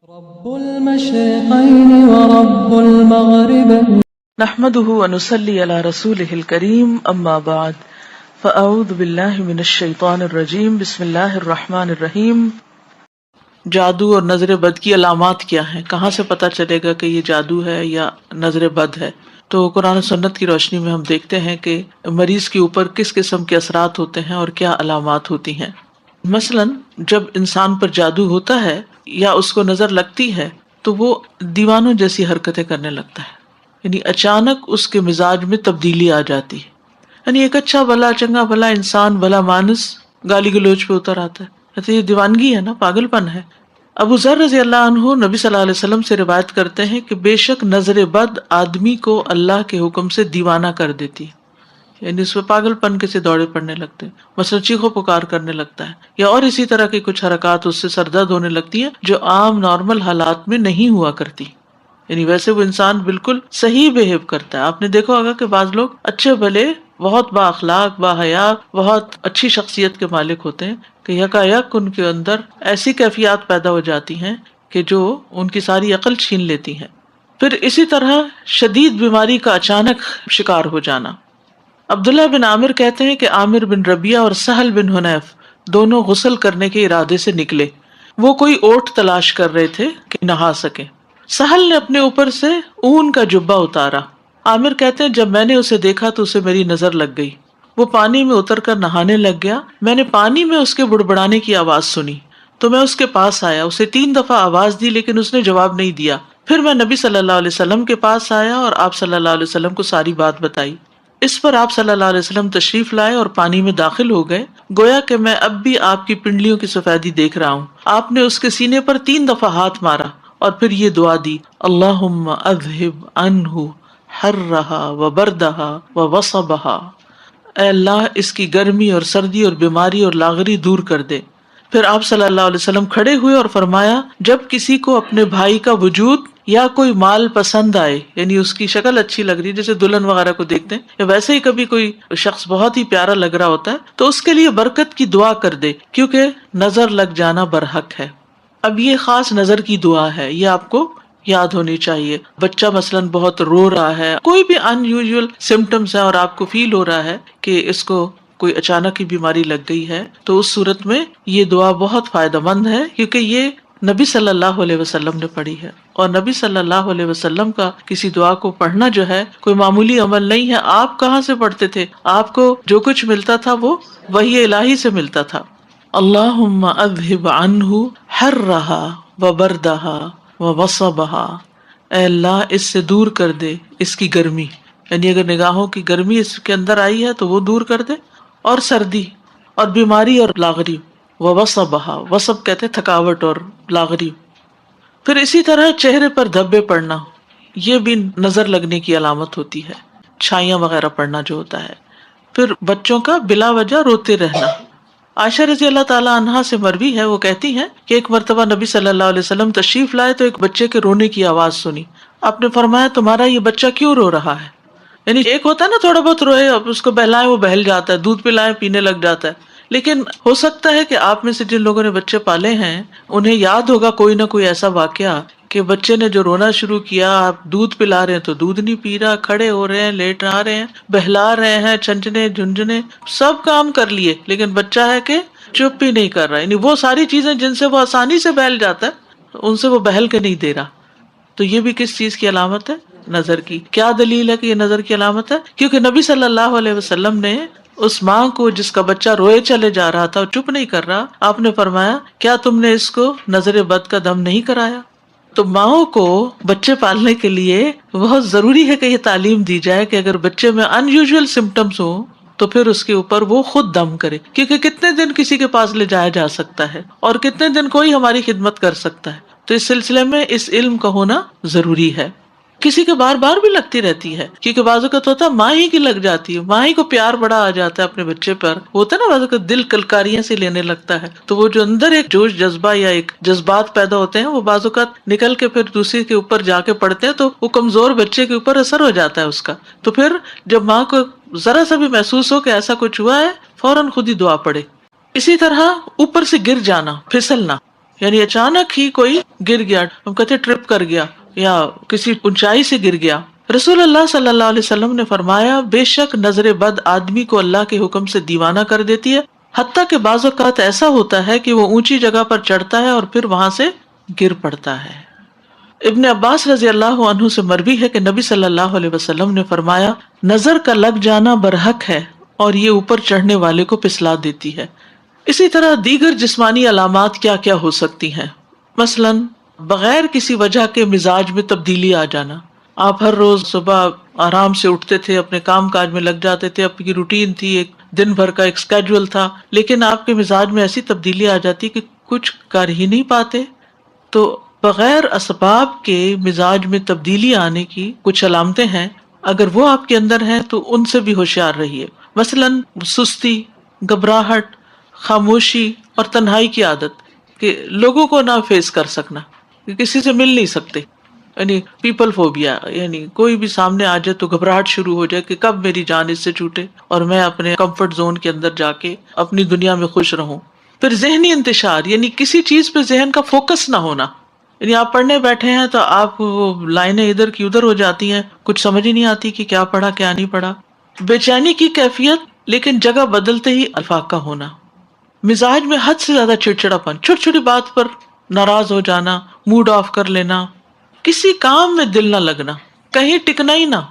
رب المشرقين ورب المغربين نحمده ونصلي على رسوله الكريم اما بعد فاعوذ باللہ من الشیطان الرجیم بسم اللہ الرحمن الرحیم۔ جادو اور نظر بد کی علامات کیا ہیں؟ کہاں سے پتہ چلے گا کہ یہ جادو ہے یا نظر بد ہے؟ تو قرآن و سنت کی روشنی میں ہم دیکھتے ہیں کہ مریض کے اوپر کس قسم کے اثرات ہوتے ہیں اور کیا علامات ہوتی ہیں۔ مثلاً جب انسان پر جادو ہوتا ہے یا اس کو نظر لگتی ہے تو وہ دیوانوں جیسی حرکتیں کرنے لگتا ہے، یعنی اچانک اس کے مزاج میں تبدیلی آ جاتی ہے، یعنی ایک اچھا بھلا چنگا بھلا انسان بھلا مانس گالی گلوچ پہ اتر آتا ہے، کہتے یہ دیوانگی ہے نا، پاگل پن ہے۔ ابو ذر رضی اللہ عنہ نبی صلی اللہ علیہ وسلم سے روایت کرتے ہیں کہ بے شک نظر بد آدمی کو اللہ کے حکم سے دیوانہ کر دیتی ہے، یعنی اس پہ پاگل پن کے سے دوڑے پڑنے لگتے ہیں، مثلا چیخو پکار کرنے لگتا ہے، یا اور اسی طرح کی کچھ حرکات اس سے سردرد ہونے لگتی ہیں جو عام نارمل حالات میں نہیں ہوا کرتی، یعنی ویسے وہ انسان بالکل صحیح بہیو کرتا ہے۔ آپ نے دیکھا ہوگا کہ بعض لوگ اچھے بھلے بہت با اخلاق با حیا بہت اچھی شخصیت کے مالک ہوتے ہیں کہ یکایک ان کے اندر ایسی کیفیات پیدا ہو جاتی ہیں کہ جو ان کی ساری عقل چھین لیتی ہیں۔ پھر اسی طرح شدید بیماری کا اچانک شکار ہو جانا۔ عبداللہ بن عامر کہتے ہیں کہ عامر بن ربیعہ اور سہل بن حنیف دونوں غسل کرنے کے ارادے سے نکلے، وہ کوئی اوٹ تلاش کر رہے تھے کہ نہا سکیں۔ سہل نے اپنے اوپر سے اون کا جبہ اتارا، عامر کہتے ہیں جب میں نے اسے دیکھا تو اسے میری نظر لگ گئی، وہ پانی میں اتر کر نہانے لگ گیا، میں نے پانی میں اس کے بڑبڑانے کی آواز سنی تو میں اس کے پاس آیا، اسے 3 دفعہ آواز دی لیکن اس نے جواب نہیں دیا، پھر میں نبی صلی اللہ علیہ وسلم کے پاس آیا اور آپ صلی اللہ علیہ وسلم کو ساری بات بتائی۔ اس پر آپ صلی اللہ علیہ وسلم تشریف لائے اور پانی میں داخل ہو گئے، گویا کہ میں اب بھی آپ کی پنڈلیوں کی سفیدی دیکھ رہا ہوں۔ آپ نے اس کے سینے پر 3 دفعہ ہاتھ مارا اور پھر یہ دعا دی، اللہم اذہب عنہ حرہا وبردہا ووصبہا، اے اللہ اس کی گرمی اور سردی اور بیماری اور لاغری دور کر دے۔ پھر آپ صلی اللہ علیہ وسلم کھڑے ہوئے اور فرمایا جب کسی کو اپنے بھائی کا وجود یا کوئی مال پسند آئے، یعنی اس کی شکل اچھی لگ رہی ہے، جیسے دلہن وغیرہ کو دیکھتے ہیں، یا ویسے ہی کبھی کوئی شخص بہت ہی پیارا لگ رہا ہوتا ہے تو اس کے لیے برکت کی دعا کر دے، کیونکہ نظر لگ جانا برحق ہے۔ اب یہ خاص نظر کی دعا ہے، یہ آپ کو یاد ہونی چاہیے۔ بچہ مثلاً بہت رو رہا ہے، کوئی بھی ان یوزول سمٹمس ہے اور آپ کو فیل ہو رہا ہے کہ اس کو کوئی اچانک ہی بیماری لگ گئی ہے، تو اس صورت میں یہ دعا بہت فائدہ مند ہے، کیونکہ یہ نبی صلی اللہ علیہ وسلم نے پڑھی ہے، اور نبی صلی اللہ علیہ وسلم کا کسی دعا کو پڑھنا جو ہے کوئی معمولی عمل نہیں ہے۔ آپ کہاں سے پڑھتے تھے؟ آپ کو جو کچھ ملتا تھا وہ وحی الہی سے ملتا تھا۔ اللہم اذہب عنہ حرہا وبردہا ووصبہا، اے اللہ اس سے دور کر دے اس کی گرمی، یعنی اگر نگاہوں کی گرمی اس کے اندر آئی ہے تو وہ دور کر دے، اور سردی اور بیماری اور لاغری، ووصبہا، وصب کہتے تھکاوٹ اور لاغری۔ پھر اسی طرح چہرے پر دھبے پڑنا، یہ بھی نظر لگنے کی علامت ہوتی ہے، چھائیاں وغیرہ پڑنا جو ہوتا ہے۔ پھر بچوں کا بلا وجہ روتے رہنا۔ عائشہ رضی اللہ تعالی عنہا سے مروی ہے، وہ کہتی ہیں کہ ایک مرتبہ نبی صلی اللہ علیہ وسلم تشریف لائے تو ایک بچے کے رونے کی آواز سنی، آپ نے فرمایا تمہارا یہ بچہ کیوں رو رہا ہے؟ یعنی ایک ہوتا ہے نا تھوڑا بہت روئے، اب اس کو بہلائیں وہ بہل جاتا ہے، دودھ پلائیں پینے لگ جاتا ہے، لیکن ہو سکتا ہے کہ آپ میں سے جن لوگوں نے بچے پالے ہیں انہیں یاد ہوگا کوئی نہ کوئی ایسا واقعہ کہ بچے نے جو رونا شروع کیا، آپ دودھ پلا رہے ہیں تو دودھ نہیں پی رہا، کھڑے ہو رہے ہیں، لیٹ آ رہے ہیں، بہلا رہے ہیں، چھنچنے جھنجھنے سب کام کر لیے، لیکن بچہ ہے کہ چپ ہی نہیں کر رہا، یعنی وہ ساری چیزیں جن سے وہ آسانی سے بہل جاتا ہے ان سے وہ بہل کے نہیں دے رہا۔ تو یہ بھی کس چیز کی علامت ہے؟ نظر کی۔ کیا دلیل ہے کہ یہ نظر کی علامت ہے؟ کیونکہ نبی صلی اللہ علیہ وسلم نے اس ماں کو جس کا بچہ روئے چلے جا رہا تھا اور چپ نہیں کر رہا، آپ نے فرمایا کیا تم نے اس کو نظر بد کا دم نہیں کرایا؟ تو ماؤں کو بچے پالنے کے لیے بہت ضروری ہے کہ یہ تعلیم دی جائے کہ اگر بچے میں ان یوزول سمٹمس ہوں تو پھر اس کے اوپر وہ خود دم کرے، کیونکہ کتنے دن کسی کے پاس لے جایا جا سکتا ہے اور کتنے دن کوئی ہماری خدمت کر سکتا ہے۔ تو اس سلسلے میں اس علم کا ہونا ضروری ہے۔ کسی کے بار بار بھی لگتی رہتی ہے، کیونکہ بعض اوقات ہوتا ہے ماں ہی کی لگ جاتی ہے، ماں ہی کو پیار بڑا آ جاتا ہے اپنے بچے پر، ہوتا ہے نا بعض اوقات دل کلکاریاں سے لینے لگتا ہے، تو وہ جو اندر ایک جوش جذبہ یا ایک جذبات پیدا ہوتے ہیں وہ بعض اوقات نکل کے پھر دوسرے کے اوپر جا کے پڑتے ہیں، تو وہ کمزور بچے کے اوپر اثر ہو جاتا ہے اس کا۔ تو پھر جب ماں کو ذرا سا بھی محسوس ہو کہ ایسا کچھ ہوا ہے، فوراً خود ہی دعا پڑے۔ اسی طرح اوپر سے گر جانا، پھسلنا، یعنی اچانک ہی کوئی گر گیا، ہم کہتے ٹرپ کر گیا یا کسی اونچائی سے گر گیا. رسول اللہ صلی اللہ علیہ وسلم نے فرمایا بے شک نظر بد آدمی کو اللہ کے حکم سے دیوانہ کر دیتی ہے، حتیٰ کہ بعض اوقات ایسا ہوتا ہے کہ وہ اونچی جگہ پر چڑھتا ہے اور پھر وہاں سے گر پڑتا ہے. ابن عباس رضی اللہ عنہ سے مروی ہے کہ نبی صلی اللہ علیہ وسلم نے فرمایا نظر کا لگ جانا برحق ہے اور یہ اوپر چڑھنے والے کو پسلا دیتی ہے. اسی طرح دیگر جسمانی علامات کیا کیا ہو سکتی ہیں؟ مثلاً بغیر کسی وجہ کے مزاج میں تبدیلی آ جانا. آپ ہر روز صبح آرام سے اٹھتے تھے، اپنے کام کاج میں لگ جاتے تھے، آپ کی روٹین تھی، ایک دن بھر کا ایک اسکیڈول تھا، لیکن آپ کے مزاج میں ایسی تبدیلی آ جاتی کہ کچھ کر ہی نہیں پاتے. تو بغیر اسباب کے مزاج میں تبدیلی آنے کی کچھ علامتیں ہیں، اگر وہ آپ کے اندر ہیں تو ان سے بھی ہوشیار رہیے. مثلاً سستی، گھبراہٹ، خاموشی اور تنہائی کی عادت، کہ لوگوں کو نہ فیس کر سکنا، کہ کسی سے مل نہیں سکتے، یعنی پیپل فوبیا، یعنی کوئی بھی سامنے آ جائے تو گھبراہٹ شروع ہو جائے کہ کب میری جان اس سے چھوٹے اور میں اپنے کمفرٹ زون کے اندر جا کے اپنی دنیا میں خوش رہوں. پھر ذہنی انتشار، یعنی کسی چیز پہ ذہن کا فوکس نہ ہونا، یعنی آپ پڑھنے بیٹھے ہیں تو آپ وہ لائنیں ادھر کی ادھر ہو جاتی ہیں، کچھ سمجھ ہی نہیں آتی کہ کیا پڑھا کیا نہیں پڑھا. بے چینی کی کیفیت لیکن جگہ بدلتے ہی افاقہ ہونا. مزاج میں حد سے زیادہ چڑچڑاپن، چھوٹی چھوٹی بات پر ناراض ہو جانا، موڈ آف کر لینا، کسی کام میں دل نہ لگنا، کہیں ٹکنا ہی نہ.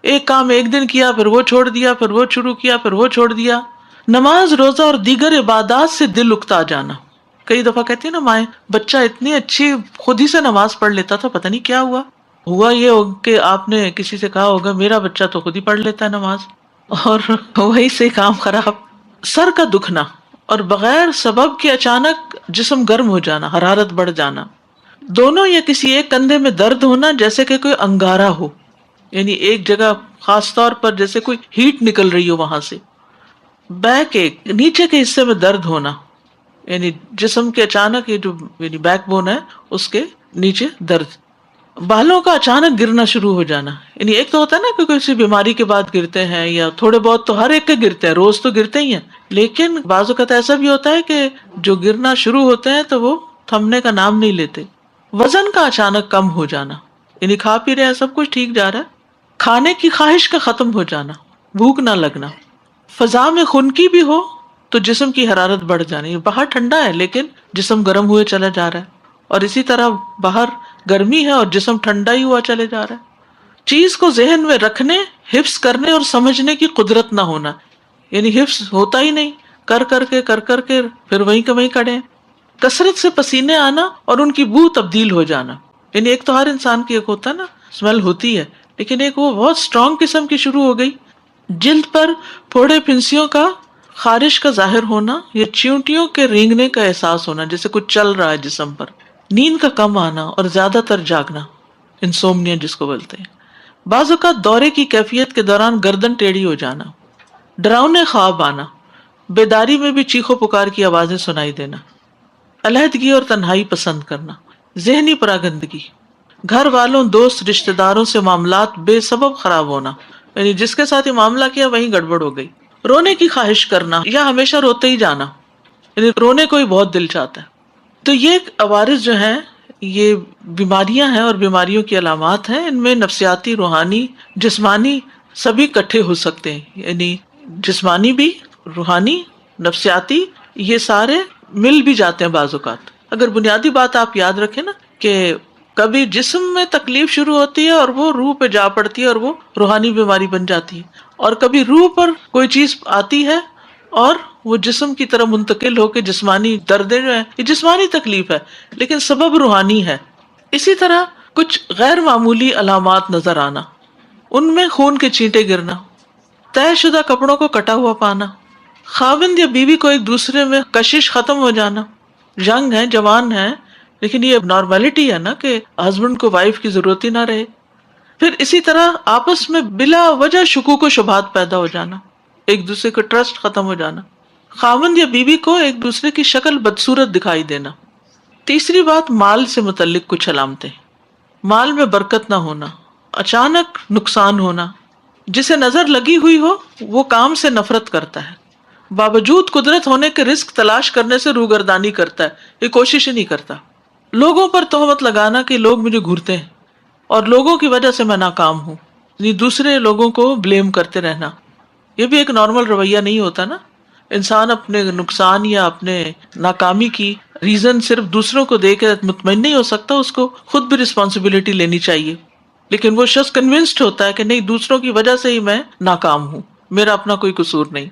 ایک کام ایک دن کیا، پھر وہ چھوڑ دیا، پھر وہ شروع کیا، پھر وہ چھوڑ دیا. نماز، روزہ اور دیگر عبادات سے دل اکتا جانا. کئی دفعہ کہتی ہیں نا مائیں، بچہ اتنی اچھی خود ہی سے نماز پڑھ لیتا تھا، پتہ نہیں کیا ہوا یہ ہو کہ آپ نے کسی سے کہا ہوگا میرا بچہ تو خود ہی پڑھ لیتا ہے نماز، اور وہی سے کام خراب. سر کا دکھنا اور بغیر سبب کے اچانک جسم گرم ہو جانا، حرارت بڑھ جانا. دونوں یا کسی ایک کندھے میں درد ہونا جیسے کہ کوئی انگارہ ہو، یعنی ایک جگہ خاص طور پر جیسے کوئی ہیٹ نکل رہی ہو وہاں سے. بیک ایک، نیچے کے حصے میں درد ہونا، یعنی جسم کے اچانک یہ جو یعنی بیک بون ہے اس کے نیچے درد. بالوں کا اچانک گرنا شروع ہو جانا، یعنی ایک تو ہوتا ہے نا کہ کسی بیماری کے بعد گرتے ہیں، یا تھوڑے بہت تو ہر ایک کے گرتے ہیں، روز تو گرتے ہی ہیں، لیکن بعض اوقات ایسا بھی ہوتا ہے کہ جو گرنا شروع ہوتے ہیں تو وہ تھمنے کا نام نہیں لیتے. وزن کا اچانک کم ہو جانا، یعنی کھا پی رہے ہیں سب کچھ ٹھیک جا رہا ہے، کھانے کی خواہش کا ختم ہو جانا، بھوک نہ لگنا. فضا میں خنکی بھی ہو تو جسم کی حرارت بڑھ جانی، باہر ٹھنڈا ہے لیکن جسم گرم ہوئے چلا جا رہا ہے، اور اسی طرح باہر گرمی ہے اور جسم ٹھنڈا ہی ہوا چلے جا رہا ہے. چیز کو ذہن میں رکھنے، حفظ کرنے اور سمجھنے کی قدرت نہ ہونا، یعنی حفظ ہوتا ہی نہیں، کر کر کے پھر وہیں کے وہیں کڑے. کثرت سے پسینے آنا اور ان کی بو تبدیل ہو جانا، یعنی ایک تو ہر انسان کی ایک ہوتا ہے نا اسمیل ہوتی ہے، لیکن ایک وہ بہت اسٹرانگ قسم کی شروع ہو گئی. جلد پر پھوڑے پھنسیوں کا، خارش کا ظاہر ہونا یا چیونٹیوں کے رینگنے کا احساس ہونا جیسے کچھ چل رہا ہے جسم پر. نیند کا کم آنا اور زیادہ تر جاگنا، انسومنیا جس کو بولتے ہیں. بعض اوقات دورے کی کیفیت کے دوران گردن ٹیڑھی ہو جانا، ڈراؤنے خواب آنا، بیداری میں بھی چیخو پکار کی آوازیں سنائی دینا. علیحدگی اور تنہائی پسند کرنا. ذہنی پراگندگی، گھر والوں، دوست، رشتہ داروں سے معاملات بے سبب خراب ہونا، یعنی جس کے ساتھ یہ معاملہ کیا وہیں گڑبڑ ہو گئی. رونے کی خواہش کرنا یا ہمیشہ روتے ہی جانا، یعنی رونے کو ہی بہت دل چاہتا ہے. تو یہ عوارض جو ہیں یہ بیماریاں ہیں اور بیماریوں کی علامات ہیں. ان میں نفسیاتی، روحانی، جسمانی سبھی کٹھے ہو سکتے ہیں، یعنی جسمانی بھی، روحانی، نفسیاتی، یہ سارے مل بھی جاتے ہیں بعض اوقات. اگر بنیادی بات آپ یاد رکھیں نا کہ کبھی جسم میں تکلیف شروع ہوتی ہے اور وہ روح پہ جا پڑتی ہے اور وہ روحانی بیماری بن جاتی ہے، اور کبھی روح پر کوئی چیز آتی ہے اور وہ جسم کی طرح منتقل ہو کے جسمانی دردیں جو ہیں یہ جسمانی تکلیف ہے لیکن سبب روحانی ہے. اسی طرح کچھ غیر معمولی علامات نظر آنا، ان میں خون کے چینٹے گرنا، طے شدہ کپڑوں کو کٹا ہوا پانا، خاوند یا بیوی کو ایک دوسرے میں کشش ختم ہو جانا. ینگ ہے، جوان ہے، لیکن یہ نارملٹی ہے نا کہ ہسبینڈ کو وائف کی ضرورت ہی نہ رہے. پھر اسی طرح آپس میں بلا وجہ شکوک و شبہات پیدا ہو جانا، ایک دوسرے کا ٹرسٹ ختم ہو جانا. خاوند یا بیوی کو ایک دوسرے کی شکل بدصورت دکھائی دینا. تیسری بات، مال سے متعلق کچھ علامتیں. مال میں برکت نہ ہونا، اچانک نقصان ہونا. جسے نظر لگی ہوئی ہو وہ کام سے نفرت کرتا ہے، باوجود قدرت ہونے کے رزق تلاش کرنے سے روگردانی کرتا ہے، یہ کوشش ہی نہیں کرتا۔ لوگوں پر تہمت لگانا کہ لوگ مجھے گھورتے ہیں اور لوگوں کی وجہ سے میں ناکام ہوں، یعنی دوسرے لوگوں کو بلیم کرتے رہنا، یہ بھی ایک نارمل رویہ نہیں ہوتا نا۔ انسان اپنے نقصان یا اپنے ناکامی کی ریزن صرف دوسروں کو دے کے مطمئن نہیں ہو سکتا، اس کو خود بھی رسپانسبلٹی لینی چاہیے۔ لیکن وہ شخص کنونسڈ ہوتا ہے کہ نہیں، دوسروں کی وجہ سے ہی میں ناکام ہوں، میرا اپنا کوئی قصور نہیں۔